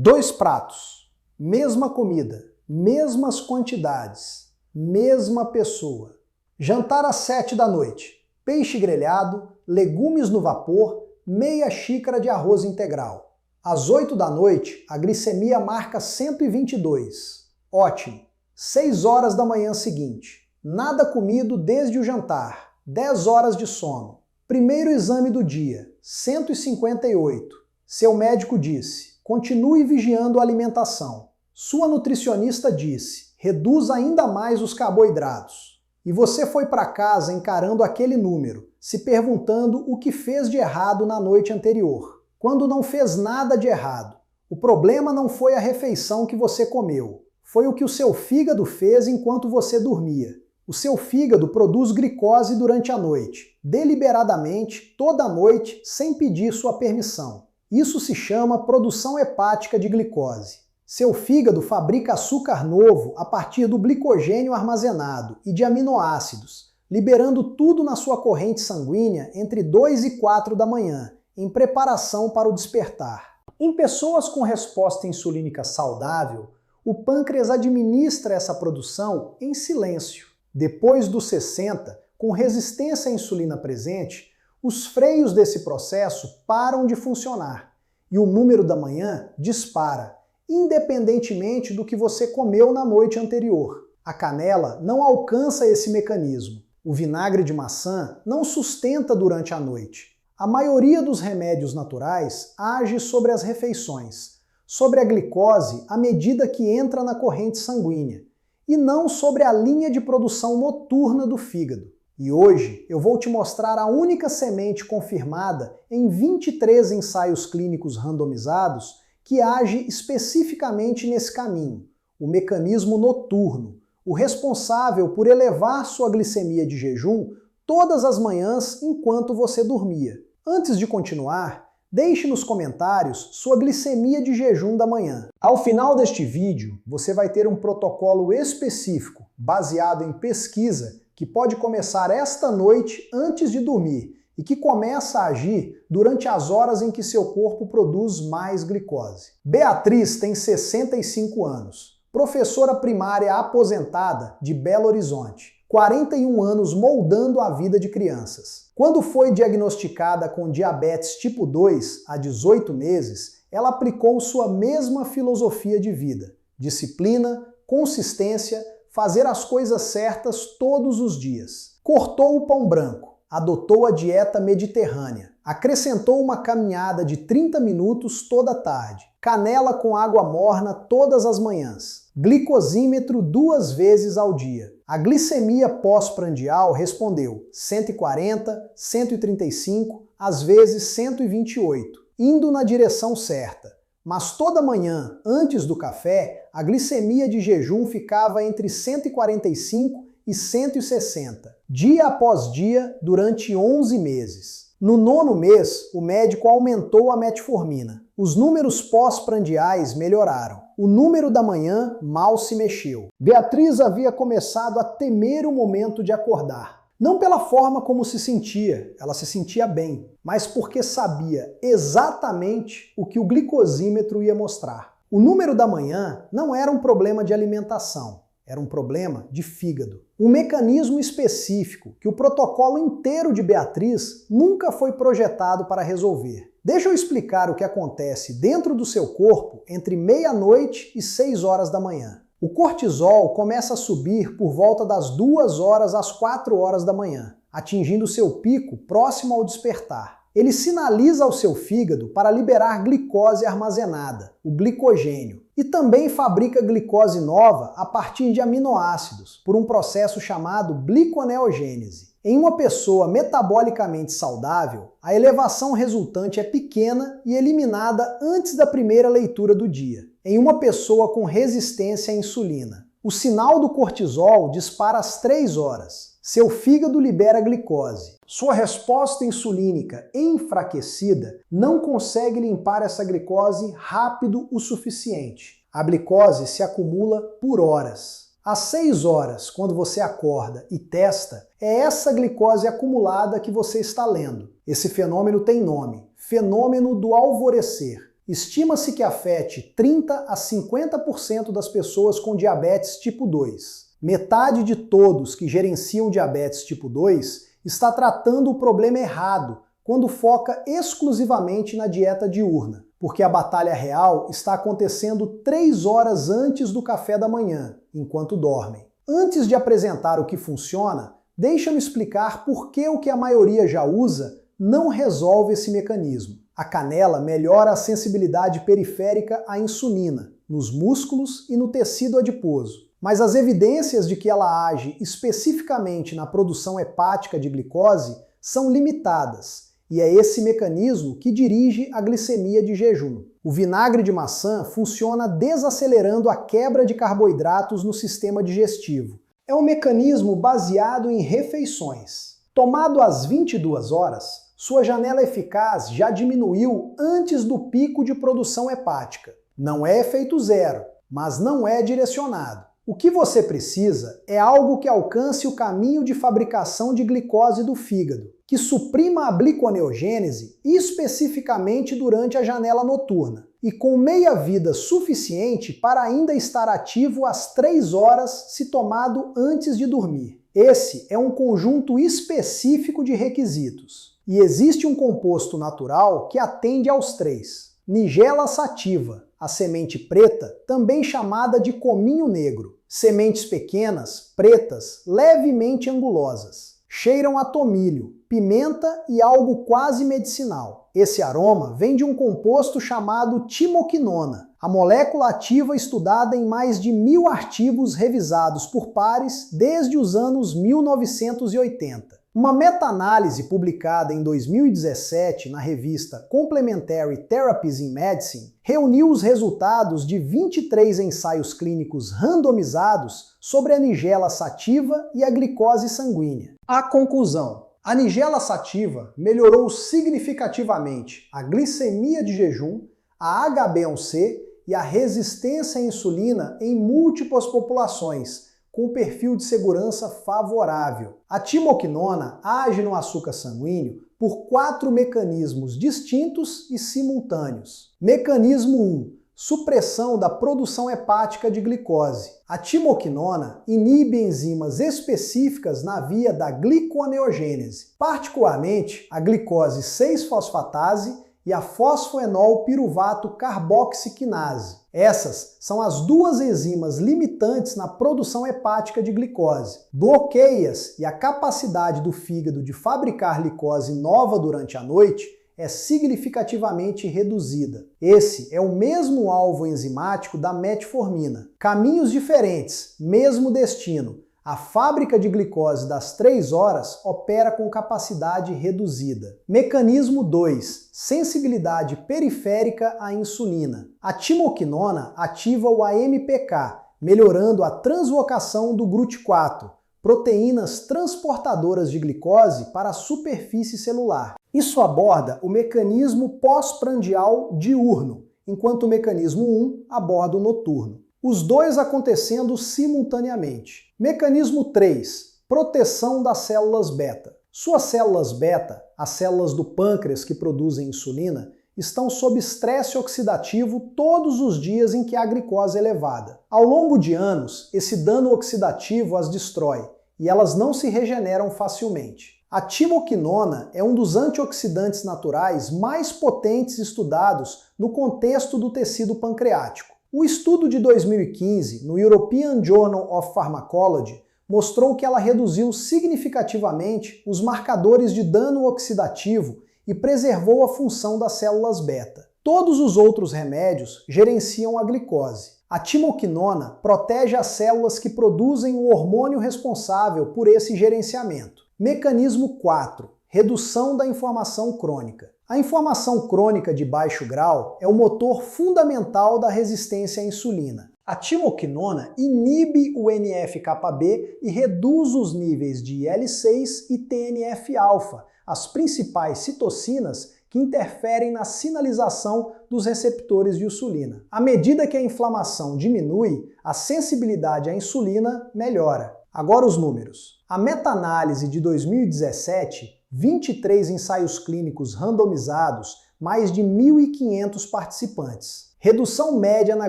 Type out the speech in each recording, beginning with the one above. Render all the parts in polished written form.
Dois pratos, mesma comida, mesmas quantidades, mesma pessoa. Jantar às 7 da noite, peixe grelhado, legumes no vapor, meia xícara de arroz integral. Às 8 da noite, a glicemia marca 122. Ótimo. 6 horas da manhã seguinte, nada comido desde o jantar, 10 horas de sono. Primeiro exame do dia, 158. Seu médico disse: continue vigiando a alimentação. Sua nutricionista disse: reduza ainda mais os carboidratos. E você foi para casa encarando aquele número, se perguntando o que fez de errado na noite anterior, quando não fez nada de errado. O problema não foi a refeição que você comeu, foi o que o seu fígado fez enquanto você dormia. O seu fígado produz glicose durante a noite, deliberadamente, toda noite, sem pedir sua permissão. Isso se chama produção hepática de glicose. Seu fígado fabrica açúcar novo a partir do glicogênio armazenado e de aminoácidos, liberando tudo na sua corrente sanguínea entre 2 e 4 da manhã, em preparação para o despertar. Em pessoas com resposta insulínica saudável, o pâncreas administra essa produção em silêncio. Depois dos 60, com resistência à insulina presente, os freios desse processo param de funcionar e o número da manhã dispara, independentemente do que você comeu na noite anterior. A canela não alcança esse mecanismo. O vinagre de maçã não sustenta durante a noite. A maioria dos remédios naturais age sobre as refeições, sobre a glicose à medida que entra na corrente sanguínea, e não sobre a linha de produção noturna do fígado. E hoje eu vou te mostrar a única semente confirmada em 23 ensaios clínicos randomizados que age especificamente nesse caminho, o mecanismo noturno, o responsável por elevar sua glicemia de jejum todas as manhãs enquanto você dormia. Antes de continuar, deixe nos comentários sua glicemia de jejum da manhã. Ao final deste vídeo, você vai ter um protocolo específico, baseado em pesquisa, que pode começar esta noite antes de dormir e que começa a agir durante as horas em que seu corpo produz mais glicose. Beatriz tem 65 anos, professora primária aposentada de Belo Horizonte, 41 anos moldando a vida de crianças. Quando foi diagnosticada com diabetes tipo 2 há 18 meses, ela aplicou sua mesma filosofia de vida: disciplina, consistência, fazer as coisas certas todos os dias. Cortou o pão branco, adotou a dieta mediterrânea, acrescentou uma caminhada de 30 minutos toda tarde, canela com água morna todas as manhãs, glicosímetro 2 vezes ao dia. A glicemia pós-prandial respondeu 140, 135, às vezes 128, indo na direção certa. Mas toda manhã, antes do café, a glicemia de jejum ficava entre 145 e 160, dia após dia, durante 11 meses. No 9º mês, o médico aumentou a metformina. Os números pós-prandiais melhoraram. O número da manhã mal se mexeu. Beatriz havia começado a temer o momento de acordar. Não pela forma como se sentia, ela se sentia bem, mas porque sabia exatamente o que o glicosímetro ia mostrar. O número da manhã não era um problema de alimentação, era um problema de fígado. Um mecanismo específico que o protocolo inteiro de Beatriz nunca foi projetado para resolver. Deixa eu explicar o que acontece dentro do seu corpo entre meia-noite e 6 horas da manhã. O cortisol começa a subir por volta das 2 horas às 4 horas da manhã, atingindo seu pico próximo ao despertar. Ele sinaliza ao seu fígado para liberar glicose armazenada, o glicogênio, e também fabrica glicose nova a partir de aminoácidos, por um processo chamado gliconeogênese. Em uma pessoa metabolicamente saudável, a elevação resultante é pequena e eliminada antes da primeira leitura do dia. Em uma pessoa com resistência à insulina, o sinal do cortisol dispara às 3 horas. Seu fígado libera glicose. Sua resposta insulínica enfraquecida não consegue limpar essa glicose rápido o suficiente. A glicose se acumula por horas. Às 6 horas, quando você acorda e testa, é essa glicose acumulada que você está lendo. Esse fenômeno tem nome: fenômeno do alvorecer. Estima-se que afete 30 a 50% das pessoas com diabetes tipo 2. Metade de todos que gerenciam diabetes tipo 2 está tratando o problema errado quando foca exclusivamente na dieta diurna, porque a batalha real está acontecendo 3 horas antes do café da manhã, enquanto dormem. Antes de apresentar o que funciona, deixa-me explicar por que o que a maioria já usa não resolve esse mecanismo. A canela melhora a sensibilidade periférica à insulina, nos músculos e no tecido adiposo. Mas as evidências de que ela age especificamente na produção hepática de glicose são limitadas, e é esse mecanismo que dirige a glicemia de jejum. O vinagre de maçã funciona desacelerando a quebra de carboidratos no sistema digestivo. É um mecanismo baseado em refeições. Tomado às 22 horas, sua janela eficaz já diminuiu antes do pico de produção hepática. Não é efeito zero, mas não é direcionado. O que você precisa é algo que alcance o caminho de fabricação de glicose do fígado, que suprima a gliconeogênese especificamente durante a janela noturna, e com meia-vida suficiente para ainda estar ativo às 3 horas se tomado antes de dormir. Esse é um conjunto específico de requisitos. E existe um composto natural que atende aos 3. Nigella sativa, a semente preta, também chamada de cominho negro. Sementes pequenas, pretas, levemente angulosas. Cheiram a tomilho, pimenta e algo quase medicinal. Esse aroma vem de um composto chamado timoquinona, a molécula ativa estudada em mais de 1000 artigos revisados por pares desde os anos 1980. Uma meta-análise publicada em 2017 na revista Complementary Therapies in Medicine reuniu os resultados de 23 ensaios clínicos randomizados sobre a Nigella sativa e a glicose sanguínea. A conclusão: a Nigella sativa melhorou significativamente a glicemia de jejum, a HbA1c e a resistência à insulina em múltiplas populações, com perfil de segurança favorável. A timoquinona age no açúcar sanguíneo por 4 mecanismos distintos e simultâneos. Mecanismo 1. Supressão da produção hepática de glicose. A timoquinona inibe enzimas específicas na via da gliconeogênese, particularmente a glicose 6-fosfatase e a fosfoenol piruvato carboxiquinase. Essas são as 2 enzimas limitantes na produção hepática de glicose. Bloqueia-as e a capacidade do fígado de fabricar glicose nova durante a noite é significativamente reduzida. Esse é o mesmo alvo enzimático da metformina. Caminhos diferentes, mesmo destino. A fábrica de glicose das 3 horas opera com capacidade reduzida. Mecanismo 2. Sensibilidade periférica à insulina. A timoquinona ativa o AMPK, melhorando a translocação do GRUT4, proteínas transportadoras de glicose para a superfície celular. Isso aborda o mecanismo pós-prandial diurno, enquanto o mecanismo 1 aborda o noturno. Os 2 acontecendo simultaneamente. Mecanismo 3. Proteção das células beta. Suas células beta, as células do pâncreas que produzem insulina, estão sob estresse oxidativo todos os dias em que há glicose elevada. Ao longo de anos, esse dano oxidativo as destrói e elas não se regeneram facilmente. A timoquinona é um dos antioxidantes naturais mais potentes estudados no contexto do tecido pancreático. O estudo de 2015, no European Journal of Pharmacology, mostrou que ela reduziu significativamente os marcadores de dano oxidativo e preservou a função das células beta. Todos os outros remédios gerenciam a glicose. A timoquinona protege as células que produzem o hormônio responsável por esse gerenciamento. Mecanismo 4. Redução da inflamação crônica. A inflamação crônica de baixo grau é o motor fundamental da resistência à insulina. A timoquinona inibe o NF-κB e reduz os níveis de IL-6 e TNF-alfa, as principais citocinas que interferem na sinalização dos receptores de insulina. À medida que a inflamação diminui, a sensibilidade à insulina melhora. Agora os números. A meta-análise de 2017, 23 ensaios clínicos randomizados mais de 1.500 participantes. Redução média na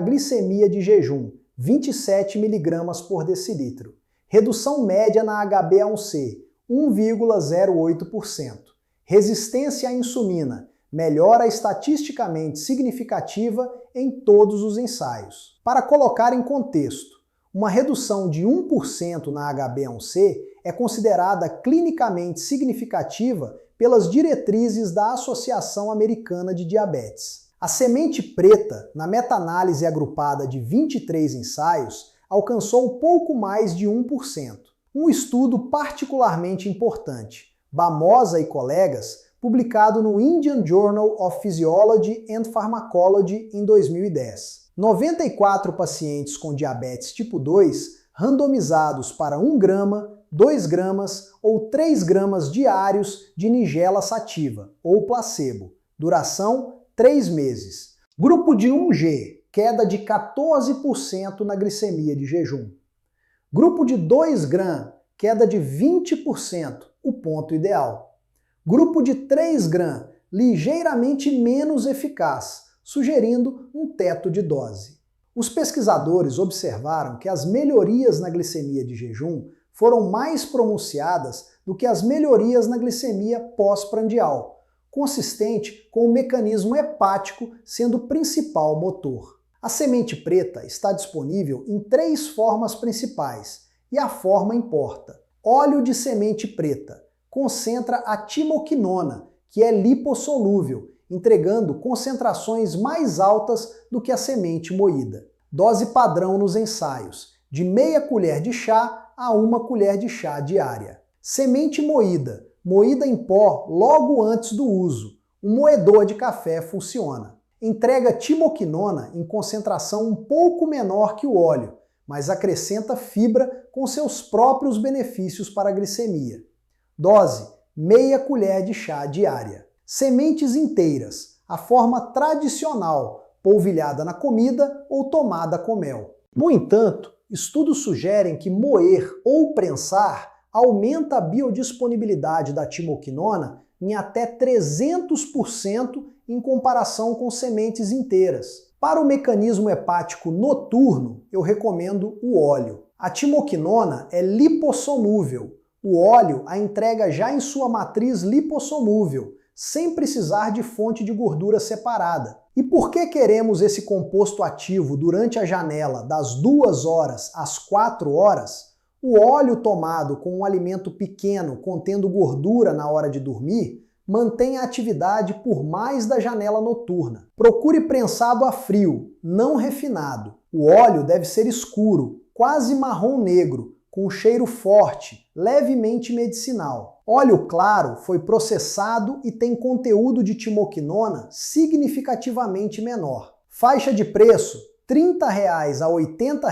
glicemia de jejum, 27 mg por decilitro. Redução média na HbA1c, 1,08%. Resistência à insulina, melhora estatisticamente significativa em todos os ensaios. Para colocar em contexto, uma redução de 1% na HbA1c é considerada clinicamente significativa pelas diretrizes da Associação Americana de Diabetes. A semente preta, na meta-análise agrupada de 23 ensaios, alcançou pouco mais de 1%. Um estudo particularmente importante, Bamosa e colegas, publicado no Indian Journal of Physiology and Pharmacology em 2010. 94 pacientes com diabetes tipo 2, randomizados para 1 grama, 2 gramas ou 3 gramas diários de nigella sativa, ou placebo. Duração, 3 meses. Grupo de 1G, queda de 14% na glicemia de jejum. Grupo de 2 gram, queda de 20%, o ponto ideal. Grupo de 3 gram, ligeiramente menos eficaz, sugerindo um teto de dose. Os pesquisadores observaram que as melhorias na glicemia de jejum foram mais pronunciadas do que as melhorias na glicemia pós-prandial, consistente com o mecanismo hepático sendo o principal motor. A semente preta está disponível em 3 formas principais, e a forma importa. Óleo de semente preta concentra a timoquinona, que é lipossolúvel, entregando concentrações mais altas do que a semente moída. Dose padrão nos ensaios, de meia colher de chá a 1 colher de chá diária. Semente moída, moída em pó logo antes do uso. Um moedor de café funciona. Entrega timoquinona em concentração um pouco menor que o óleo, mas acrescenta fibra com seus próprios benefícios para a glicemia. Dose, meia colher de chá diária. Sementes inteiras, a forma tradicional, polvilhada na comida ou tomada com mel. No entanto, estudos sugerem que moer ou prensar aumenta a biodisponibilidade da timoquinona em até 300% em comparação com sementes inteiras. Para o mecanismo hepático noturno, eu recomendo o óleo. A timoquinona é lipossolúvel. O óleo a entrega já em sua matriz lipossolúvel, sem precisar de fonte de gordura separada. E por que queremos esse composto ativo durante a janela das 2 horas às 4 horas? O óleo tomado com um alimento pequeno contendo gordura na hora de dormir mantém a atividade por mais da janela noturna. Procure prensado a frio, não refinado. O óleo deve ser escuro, quase marrom negro, com cheiro forte, levemente medicinal. Óleo claro foi processado e tem conteúdo de timoquinona significativamente menor. Faixa de preço: R$ 30 a R$ 80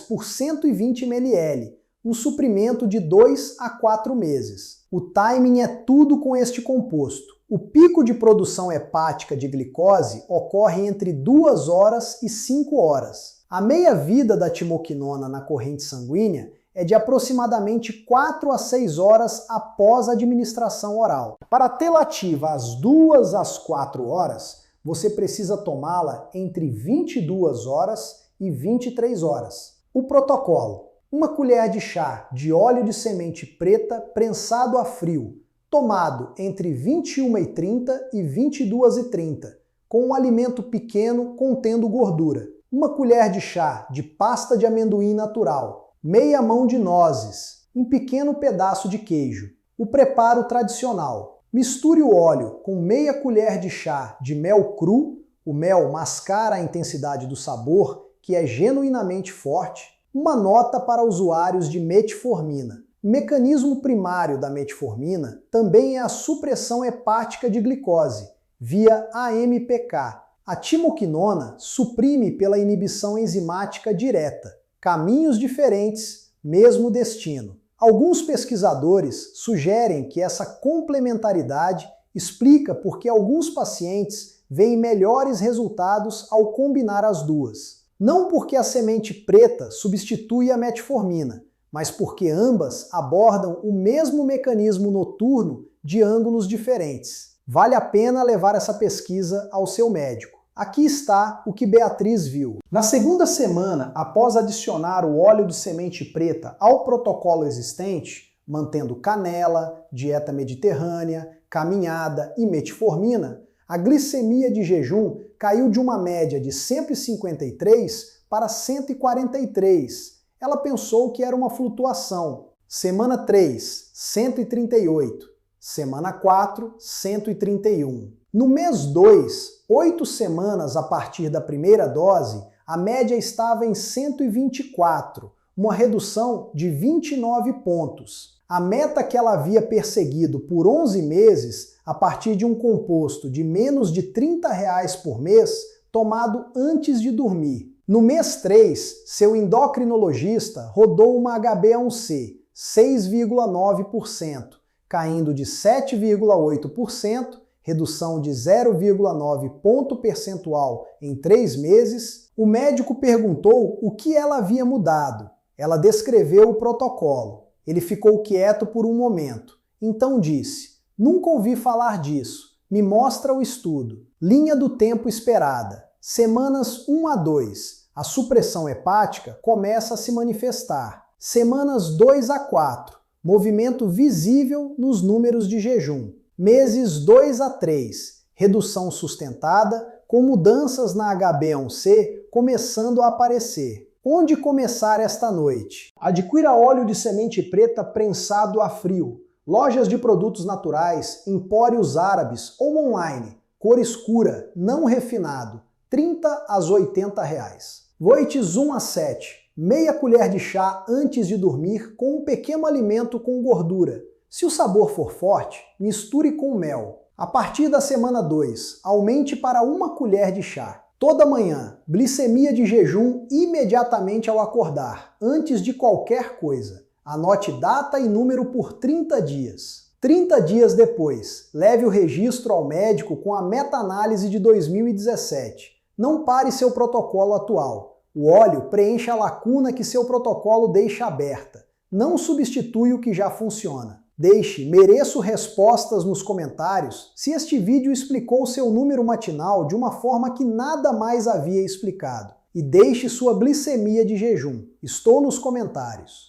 por 120 ml, um suprimento de 2 a 4 meses. O timing é tudo com este composto. O pico de produção hepática de glicose ocorre entre 2 horas e 5 horas. A meia-vida da timoquinona na corrente sanguínea é de aproximadamente 4 a 6 horas após a administração oral. Para tê-la ativa às 2 às 4 horas, você precisa tomá-la entre 22 horas e 23 horas. O protocolo: 1 colher de chá de óleo de semente preta prensado a frio, tomado entre 21h30 e 22h30, com um alimento pequeno contendo gordura. 1 colher de chá de pasta de amendoim natural, meia mão de nozes, um pequeno pedaço de queijo. O preparo tradicional: misture o óleo com meia colher de chá de mel cru, o mel mascara a intensidade do sabor, que é genuinamente forte. Uma nota para usuários de metformina. O mecanismo primário da metformina também é a supressão hepática de glicose, via AMPK. A timoquinona suprime pela inibição enzimática direta. Caminhos diferentes, mesmo destino. Alguns pesquisadores sugerem que essa complementaridade explica por que alguns pacientes veem melhores resultados ao combinar as duas. Não porque a semente preta substitui a metformina, mas porque ambas abordam o mesmo mecanismo noturno de ângulos diferentes. Vale a pena levar essa pesquisa ao seu médico. Aqui está o que Beatriz viu. Na segunda semana, após adicionar o óleo de semente preta ao protocolo existente, mantendo canela, dieta mediterrânea, caminhada e metformina, a glicemia de jejum caiu de uma média de 153 para 143. Ela pensou que era uma flutuação. Semana 3, 138. Semana 4, 131. No mês 2, 8 semanas a partir da primeira dose, a média estava em 124, uma redução de 29 pontos. A meta que ela havia perseguido por 11 meses, a partir de um composto de menos de R$30 por mês, tomado antes de dormir. No mês 3, seu endocrinologista rodou uma HbA1c, 6,9%, caindo de 7,8%, redução de 0,9 ponto percentual em 3 meses. O médico perguntou o que ela havia mudado. Ela descreveu o protocolo. Ele ficou quieto por um momento. Então disse: "Nunca ouvi falar disso. Me mostra o estudo. Linha do tempo esperada. Semanas 1 a 2. A supressão hepática começa a se manifestar. Semanas 2 a 4. Movimento visível nos números de jejum. Meses 2 a 3. Redução sustentada, com mudanças na HbA1c começando a aparecer. Onde começar esta noite? Adquira óleo de semente preta prensado a frio. Lojas de produtos naturais, empórios árabes ou online. Cor escura, não refinado. R$30 a R$80. Voites 1 a 7. Meia colher de chá antes de dormir com um pequeno alimento com gordura. Se o sabor for forte, misture com mel. A partir da semana 2, aumente para 1 colher de chá. Toda manhã, glicemia de jejum imediatamente ao acordar, antes de qualquer coisa. Anote data e número por 30 dias. 30 dias depois, leve o registro ao médico com a meta-análise de 2017. Não pare seu protocolo atual. O óleo preenche a lacuna que seu protocolo deixa aberta. Não substitui o que já funciona. Deixe "mereço respostas" nos comentários se este vídeo explicou seu número matinal de uma forma que nada mais havia explicado. E deixe sua glicemia de jejum. Estou nos comentários.